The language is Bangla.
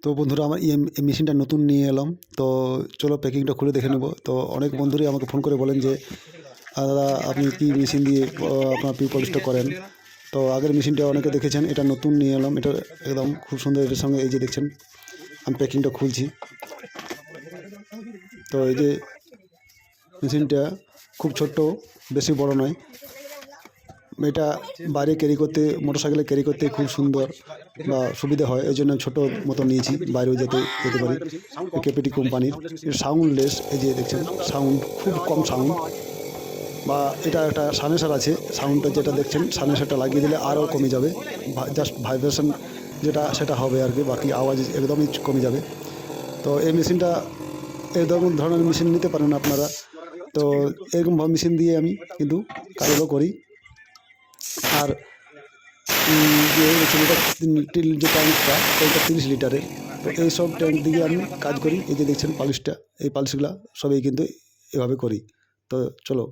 তো বন্ধুরা আমার এই মেশিনটা নতুন নিয়ে এলাম। তো চলো প্যাকিংটা খুলে দেখে নেব। তো অনেক বন্ধুরই আমাকে ফোন করে বলেন যে দাদা আপনি কি মেশিন দিয়ে আপনার পিউ পলিশটা করেন। তো আগের মেশিনটা অনেকে দেখেছেন, এটা নতুন নিয়ে এলাম। এটা একদম খুব সুন্দর। এটার সঙ্গে এই যে দেখছেন আমি প্যাকিংটা খুলছি। তো এই যে মেশিনটা খুব ছোট্ট, বেশি বড় নয়। এটা বাইরে ক্যারি করতে, মোটরসাইকেলে ক্যারি করতে খুব সুন্দর বা সুবিধা হয়। এই জন্য ছোটো মতো নিয়েছি, বাইরেও যেতে পারি। কেপিটি কোম্পানির সাউন্ডলেস, এই যে দেখছেন সাউন্ড খুব কম সাউন্ড। বা এটা একটা সানেসার আছে, সাউন্ডটা যেটা দেখছেন সানেসারটা লাগিয়ে দিলে আরও কমে যাবে। জাস্ট ভাইব্রেশন যেটা সেটা হবে আর কি, বাকি আওয়াজ একদমই কমে যাবে। তো এই মেশিনটা এরকম ধরনের মেশিন নিতে পারেন আপনারা। তো এরকম মেশিন দিয়ে আমি কিন্তু কাজও করি। আর যে যে ট্যাঙ্কটা ওইটা 30 লিটারের। তো এইসব ট্যাঙ্ক দিয়ে আমি কাজ করি। এই যে দেখছেন পালিশটা, এই পালিশগুলা সবই কিন্তু এভাবে করি। তো চলো।